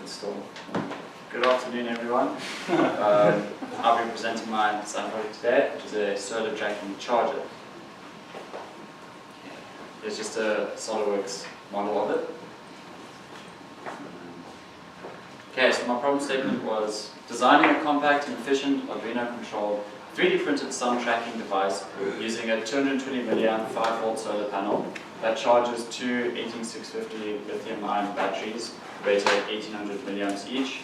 install. Good afternoon, everyone. I'll be presenting my design project today, which is a solar tracking charger. It's just a SolidWorks model of it. Okay, so my problem statement was designing a compact and efficient Arduino-controlled 3D printed sun tracking device using a 220 milliamp 5-volt solar panel that charges two 18650 lithium-ion batteries rated at 1800 milliamps each.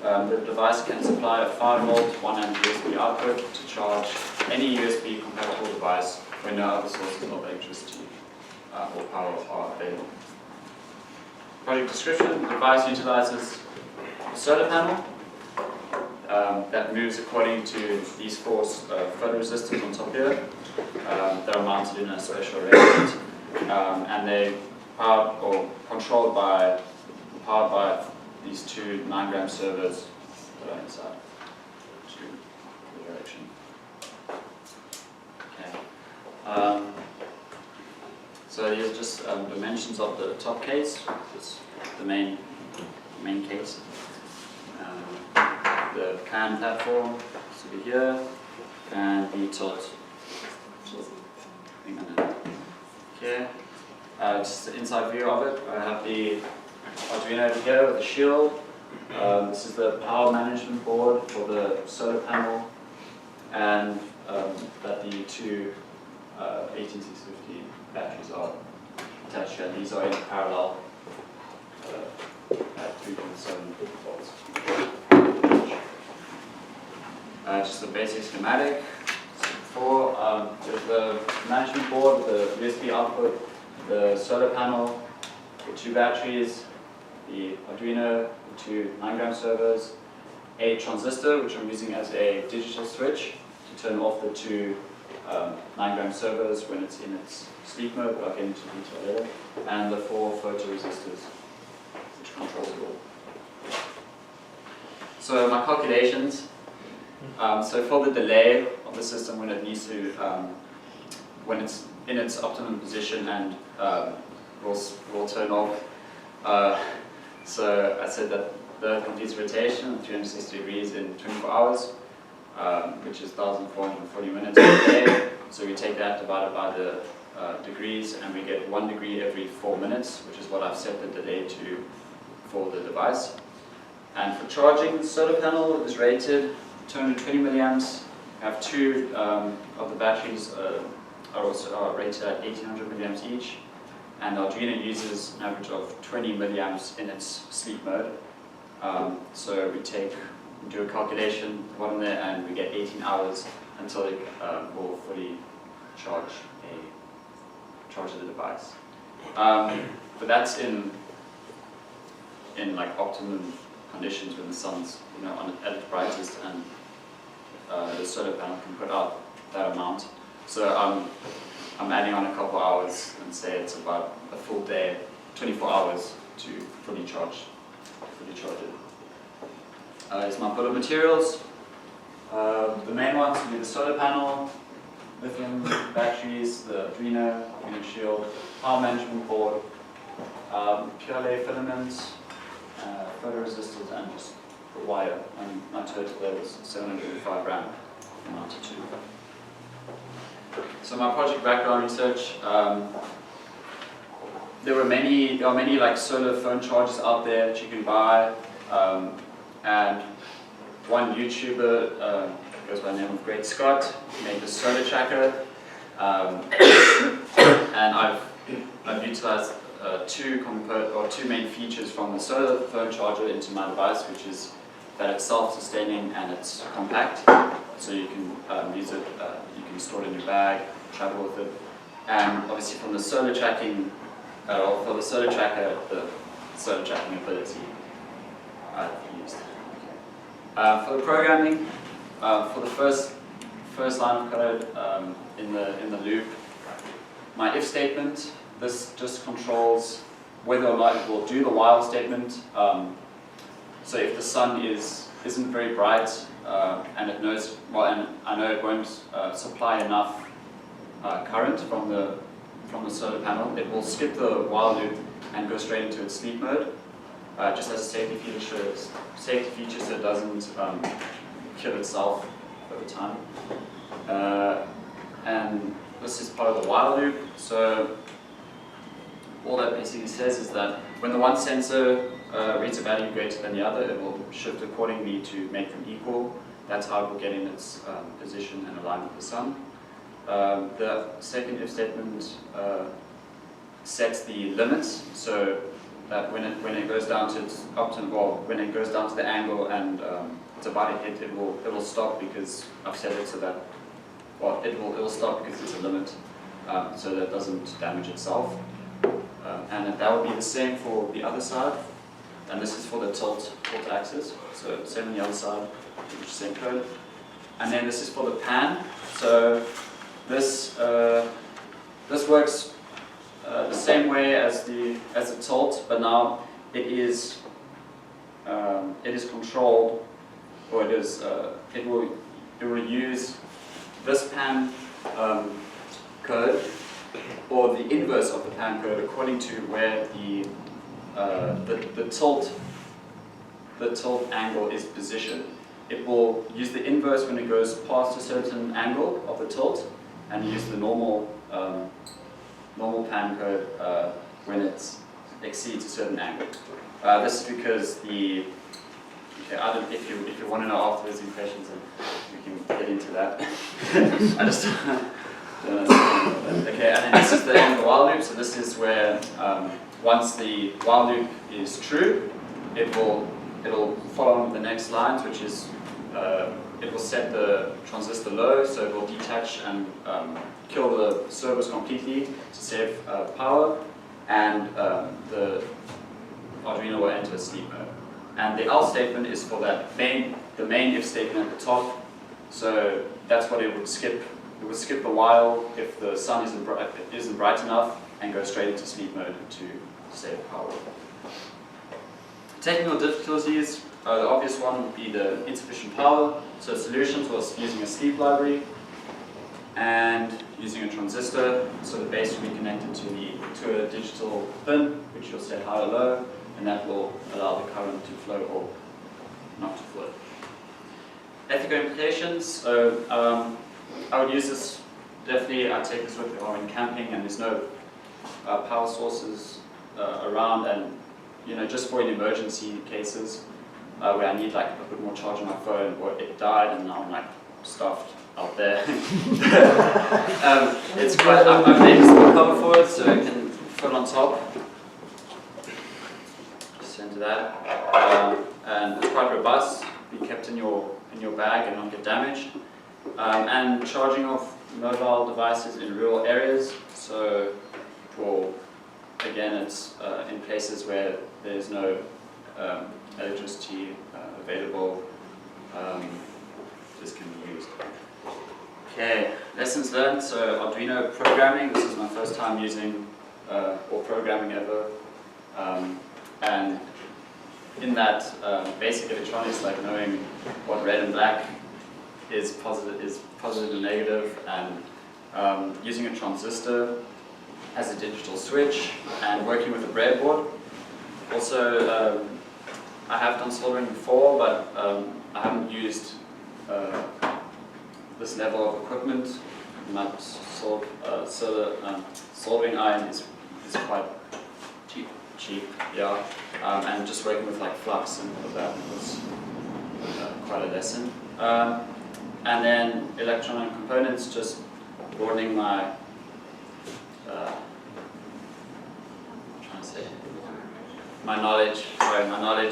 The device can supply a 5-volt 1-amp USB output to charge any USB compatible device when no other sources of electricity or power are available. Project description: the device utilizes a solar panel that moves according to these four photoresistors on top here that are mounted in a special arrangement, and they powered or powered by these two 9-gram servers that are inside. The direction. Okay. So here's just dimensions of the top case. This is the main case. The CAN platform to be here, and the tilt thing on it. Okay. Just the inside view of it. I have the Arduino over here with the shield. This is the power management board for the solar panel, and that the two 18650 batteries are attached here. These are in parallel at 3.7 volts. Just a basic schematic. So with the management board, the USB output, the solar panel, the two batteries, the Arduino, the two 9-gram servers, a transistor which I'm using as a digital switch to turn off the two 9-gram servers when it's in its sleep mode, but I'll get into detail later, and the 4 photoresistors which controls it all. So my calculations. So for the delay of the system when it needs to, when it's in its optimum position and will turn off. So I said that the Earth completes rotation at 360 degrees in 24 hours, which is 1,440 minutes per day. So we take that divided by the degrees, and we get 1 degree every 4 minutes, which is what I've set the delay to for the device. And for charging, the solar panel is rated 220 milliamps. I have two of the batteries are also rated at 1800 milliamps each, and Arduino uses an average of 20 milliamps in its sleep mode. So we do a calculation at the bottom there, and we get 18 hours until it will fully charge the device. But that's in like optimum conditions when the sun's at its brightest, and the solar panel can put out that amount. So I'm adding on a couple hours and say it's about a full day, 24 hours to fully charge it. Here's my bill of materials. The main ones will be the solar panel, lithium batteries, the Arduino shield, power management board, PLA filaments, photoresistors, and just the wire. And my total there was 705 rand amounted to. So my project background research, there are many like solar phone chargers out there that you can buy, and one YouTuber goes by the name of Great Scott made the solar tracker, and I've utilized two main features from the solar phone charger into my device, which is that it's self-sustaining and it's compact, so you can use it, you can store it in your bag, travel with it, and obviously from the solar tracking, for the solar tracker, the solar tracking ability I've used. For the programming, for the first line of code in the loop, my if statement, this just controls whether or not it will do the while statement. So if the sun isn't very bright, and it knows, and I know it won't supply enough current from the solar panel, it will skip the while loop and go straight into its sleep mode. just as a safety feature so it doesn't kill itself over time. And this is part of the while loop. So all that basically says is that when the one sensor reads a value greater than the other, it will shift accordingly to make them equal. That's how it will get in its position and align with the sun. The second if statement sets the limits, so that when it goes down to its optimum, well, when it goes down to the angle and it's about to hit, it will stop because I've set it so that, well, it will stop because it's a limit, so that it doesn't damage itself. And that would be the same for the other side, and this is for the tilt axis, so same on the other side, which is same code. And then this is for the pan, so this works the same way as the tilt, but now it is controlled, or it will use this pan code, or the inverse of the pan code, according to where the tilt angle is positioned. It will use the inverse when it goes past a certain angle of the tilt, and use the normal pan code when it exceeds a certain angle. This is because if you want to know afterwards in questions, then we can get into that. I just don't know. Okay, and then this is the end of the while loop. So this is where once the while loop is true, it'll follow on with the next lines, which is it will set the transistor low, so it will detach and kill the servos completely to save power, and the Arduino will enter sleep mode. And the else statement is for the main if statement at the top. So that's what it would skip. It would skip the while if the sun isn't bright enough, and go straight into sleep mode to save power. Technical difficulties. The obvious one would be the insufficient power. So solutions was using a sleep library and using a transistor. So the base will be connected to a digital pin, which you'll set high or low, and that will allow the current to flow or not to flow. Ethical implications. So I would use this, definitely I take this with me when camping and there's no power sources around, and just for in emergency cases where I need like a bit more charge on my phone, or it died and now I'm like stuffed out there. It's quite, I've made a small cover for it so it can fit on top. Just into that. And it's quite robust, be kept in your bag and not get damaged. And charging of mobile devices in rural areas, so again it's in places where there's no electricity available, this can be used. Okay, lessons learned. So Arduino programming, this is my first time using or programming ever, and in that basic electronics, like knowing what red and black is positive and negative, and using a transistor as a digital switch, and working with a breadboard. Also, I have done soldering before, but I haven't used this level of equipment. My soldering iron is quite cheap, yeah. And just working with like flux and all of that was quite a lesson. And then electronic components, just broadening my my knowledge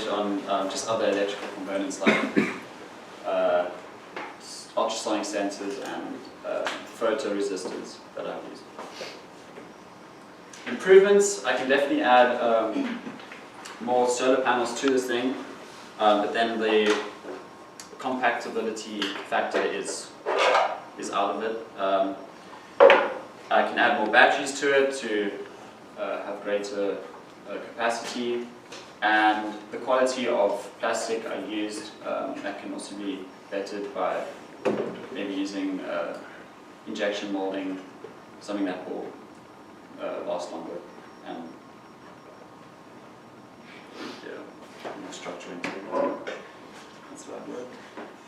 on just other electrical components like ultrasonic sensors and photoresistors that I've used. Improvements, I can definitely add more solar panels to this thing, but then the compactability factor is out of it. I can add more batteries to it to have greater capacity, and the quality of plastic I used that can also be bettered by maybe using injection molding, something that will last longer. And yeah. structure integrity. That's the right word.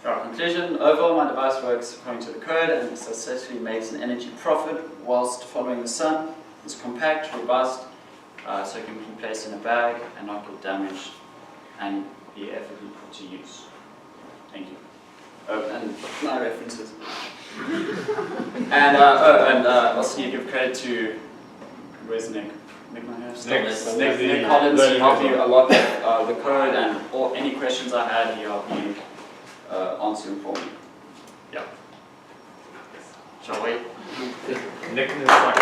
Right, conclusion, overall my device works according to the code and successfully makes an energy profit whilst following the sun. It's compact, robust, so it can be placed in a bag and not get damaged and be effortlessly put to use. Thank you. Oh, and my references. And also need to give credit to, where's Nick? Nick Collins, he helped you a lot with the code and any questions I had, he helped me answer them for me. Yeah. Shall we? Nick is like